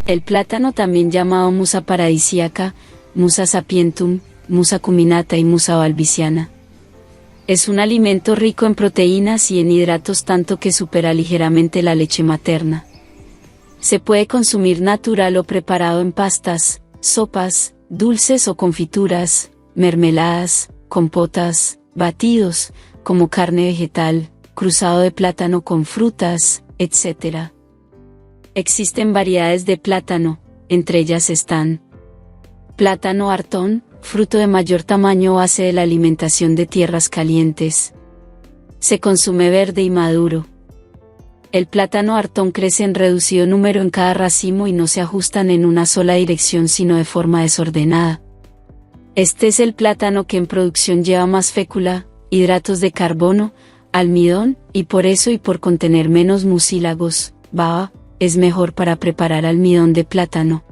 El plátano, también llamado musa paradisíaca, musa sapientum, musa cuminata y musa balbiciana, es un alimento rico en proteínas y en hidratos, tanto que supera ligeramente la leche materna. Se puede consumir natural o preparado en pastas, sopas, dulces o confituras, mermeladas, compotas, batidos, como carne vegetal, cruzado de plátano con frutas, etc. Existen variedades de plátano, entre ellas están: plátano Artón, fruto de mayor tamaño base de la alimentación de tierras calientes. Se consume verde y maduro. El plátano Artón crece en reducido número en cada racimo y no se ajustan en una sola dirección sino de forma desordenada. Este es el plátano que en producción lleva más fécula, hidratos de carbono, almidón, y por eso y por contener menos mucílagos, baba, es mejor para preparar almidón de plátano.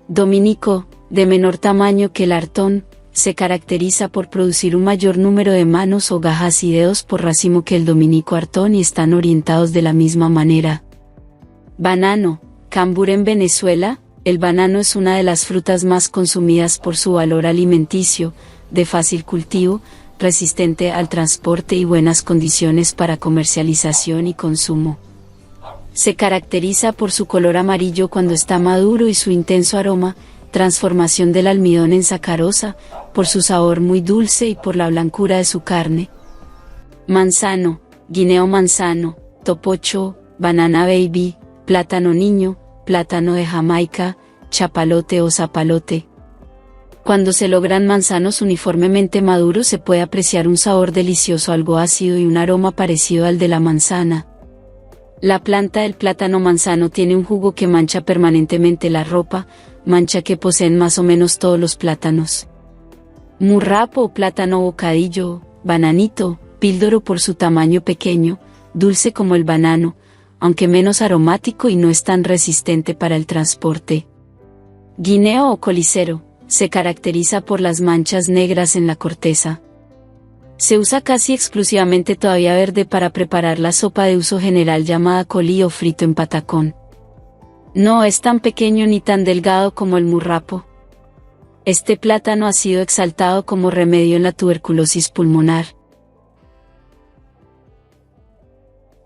Dominico, de menor tamaño que el Artón, se caracteriza por producir un mayor número de manos o gajas y dedos por racimo que el Dominico Artón y están orientados de la misma manera. Banano, cambur en Venezuela. El banano es una de las frutas más consumidas por su valor alimenticio, de fácil cultivo, resistente al transporte y buenas condiciones para comercialización y consumo. Se caracteriza por su color amarillo cuando está maduro y su intenso aroma, transformación del almidón en sacarosa, por su sabor muy dulce y por la blancura de su carne. Manzano, guineo manzano, topocho, banana baby, plátano niño, plátano de Jamaica, chapalote o zapalote. Cuando se logran manzanos uniformemente maduros se puede apreciar un sabor delicioso algo ácido y un aroma parecido al de la manzana. La planta del plátano manzano tiene un jugo que mancha permanentemente la ropa, mancha que poseen más o menos todos los plátanos. Murrapo o plátano bocadillo, bananito, píldoro por su tamaño pequeño, dulce como el banano, aunque menos aromático y no es tan resistente para el transporte. Guineo o colicero, se caracteriza por las manchas negras en la corteza. Se usa casi exclusivamente todavía verde para preparar la sopa de uso general llamada colí o frito en patacón. No es tan pequeño ni tan delgado como el murrapo. Este plátano ha sido exaltado como remedio en la tuberculosis pulmonar.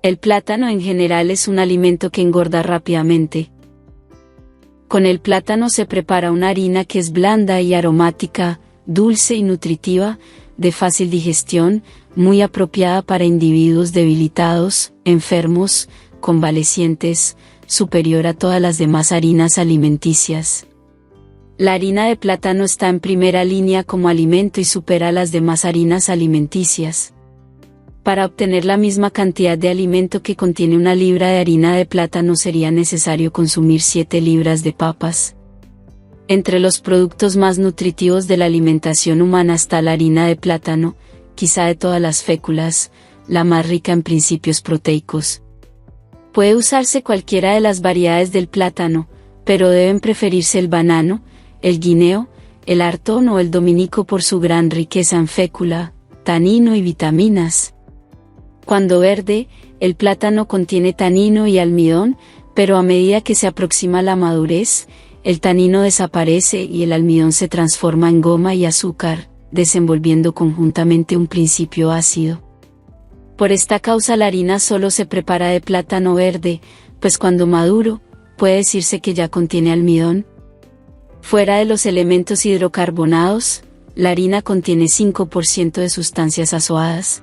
El plátano en general es un alimento que engorda rápidamente. Con el plátano se prepara una harina que es blanda y aromática, dulce y nutritiva, de fácil digestión, muy apropiada para individuos debilitados, enfermos, convalecientes, superior a todas las demás harinas alimenticias. La harina de plátano está en primera línea como alimento y supera a las demás harinas alimenticias. Para obtener la misma cantidad de alimento que contiene una libra de harina de plátano sería necesario consumir 7 libras de papas. Entre los productos más nutritivos de la alimentación humana está la harina de plátano, quizá de todas las féculas, la más rica en principios proteicos. Puede usarse cualquiera de las variedades del plátano, pero deben preferirse el banano, el guineo, el Artón o el Dominico por su gran riqueza en fécula, tanino y vitaminas. Cuando verde, el plátano contiene tanino y almidón, pero a medida que se aproxima la madurez, el tanino desaparece y el almidón se transforma en goma y azúcar, desenvolviendo conjuntamente un principio ácido. Por esta causa la harina solo se prepara de plátano verde, pues cuando maduro, puede decirse que ya contiene almidón. Fuera de los elementos hidrocarbonados, la harina contiene 5% de sustancias azoadas.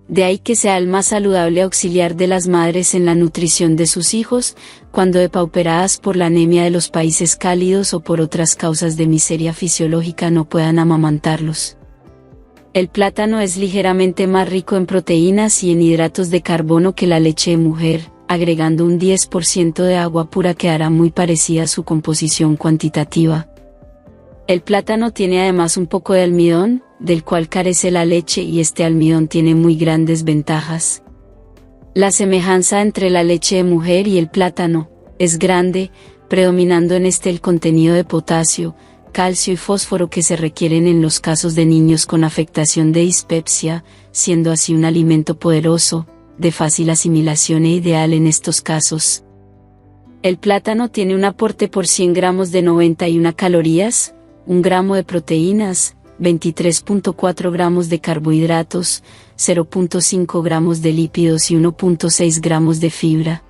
De ahí que sea el más saludable auxiliar de las madres en la nutrición de sus hijos, cuando depauperadas por la anemia de los países cálidos o por otras causas de miseria fisiológica no puedan amamantarlos. El plátano es ligeramente más rico en proteínas y en hidratos de carbono que la leche de mujer, agregando un 10% de agua pura que hará muy parecida a su composición cuantitativa. El plátano tiene además un poco de almidón, del cual carece la leche y este almidón tiene muy grandes ventajas. La semejanza entre la leche de mujer y el plátano es grande, predominando en este el contenido de potasio, calcio y fósforo que se requieren en los casos de niños con afectación de dispepsia, siendo así un alimento poderoso, de fácil asimilación e ideal en estos casos. El plátano tiene un aporte por 100 gramos de 91 calorías, 1 gramo de proteínas, 23.4 gramos de carbohidratos, 0.5 gramos de lípidos y 1.6 gramos de fibra.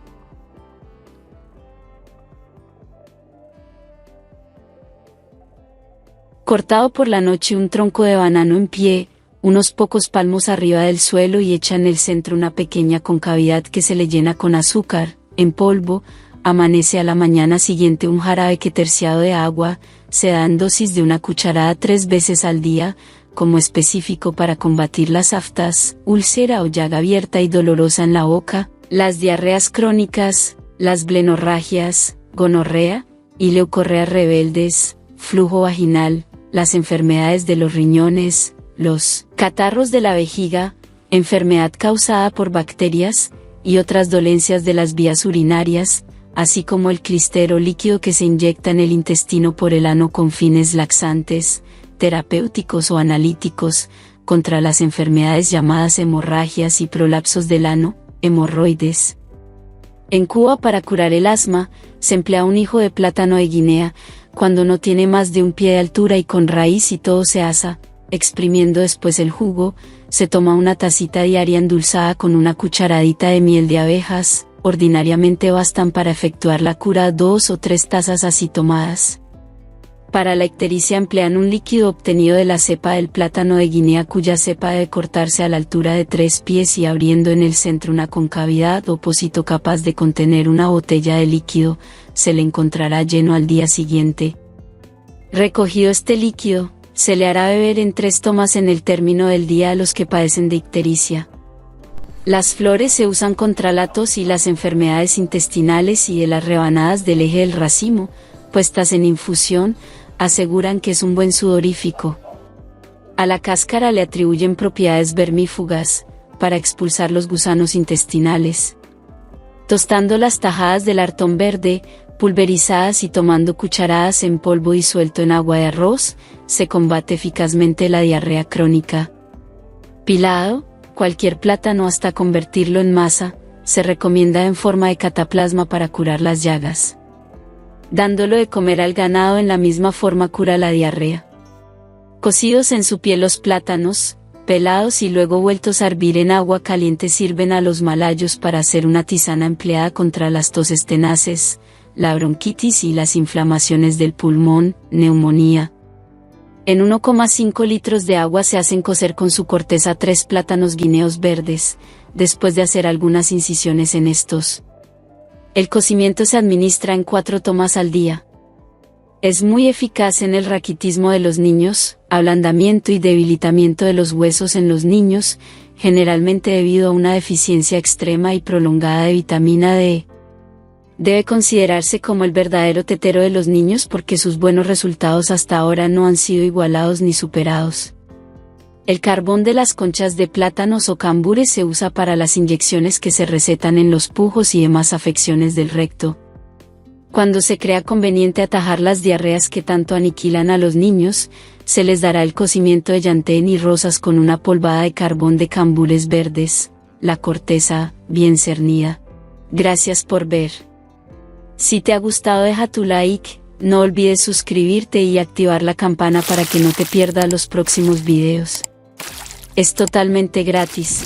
Cortado por la noche un tronco de banano en pie, unos pocos palmos arriba del suelo y echa en el centro una pequeña concavidad que se le llena con azúcar, en polvo. Amanece a la mañana siguiente un jarabe que terciado de agua, se da en dosis de 1 cucharada 3 veces al día, como específico para combatir las aftas, úlcera o llaga abierta y dolorosa en la boca, las diarreas crónicas, las blenorragias, gonorrea, y leucorreas rebeldes, flujo vaginal, las enfermedades de los riñones, los catarros de la vejiga, enfermedad causada por bacterias, y otras dolencias de las vías urinarias, así como el clístero líquido que se inyecta en el intestino por el ano con fines laxantes, terapéuticos o analíticos, contra las enfermedades llamadas hemorragias y prolapsos del ano, hemorroides. En Cuba, para curar el asma, se emplea un hijo de plátano de Guinea, cuando no tiene más de 1 pie de altura y con raíz y todo se asa, exprimiendo después el jugo, se toma una tacita diaria endulzada con 1 cucharadita de miel de abejas. Ordinariamente bastan para efectuar la cura 2 o 3 tazas así tomadas. Para la ictericia emplean un líquido obtenido de la cepa del plátano de Guinea cuya cepa debe cortarse a la altura de 3 pies y abriendo en el centro una concavidad o pocito capaz de contener una botella de líquido, se le encontrará lleno al día siguiente. Recogido este líquido, se le hará beber en 3 tomas en el término del día a los que padecen de ictericia. Las flores se usan contra la tos y las enfermedades intestinales y de las rebanadas del eje del racimo, puestas en infusión, aseguran que es un buen sudorífico. A la cáscara le atribuyen propiedades vermífugas, para expulsar los gusanos intestinales. Tostando las tajadas del artón verde, pulverizadas y tomando cucharadas en polvo disuelto en agua de arroz, se combate eficazmente la diarrea crónica. Pilado, cualquier plátano hasta convertirlo en masa, se recomienda en forma de cataplasma para curar las llagas. Dándolo de comer al ganado en la misma forma cura la diarrea. Cocidos en su piel los plátanos, pelados y luego vueltos a hervir en agua caliente sirven a los malayos para hacer una tisana empleada contra las toses tenaces, la bronquitis y las inflamaciones del pulmón, neumonía. En 1,5 litros de agua se hacen cocer con su corteza 3 plátanos guineos verdes, después de hacer algunas incisiones en estos. El cocimiento se administra en 4 tomas al día. Es muy eficaz en el raquitismo de los niños, ablandamiento y debilitamiento de los huesos en los niños, generalmente debido a una deficiencia extrema y prolongada de vitamina D. Debe considerarse como el verdadero tetero de los niños porque sus buenos resultados hasta ahora no han sido igualados ni superados. El carbón de las conchas de plátanos o cambures se usa para las inyecciones que se recetan en los pujos y demás afecciones del recto. Cuando se crea conveniente atajar las diarreas que tanto aniquilan a los niños, se les dará el cocimiento de llantén y rosas con una polvada de carbón de cambures verdes, la corteza, bien cernida. Gracias por ver. Si te ha gustado deja tu like, no olvides suscribirte y activar la campana para que no te pierdas los próximos videos. Es totalmente gratis.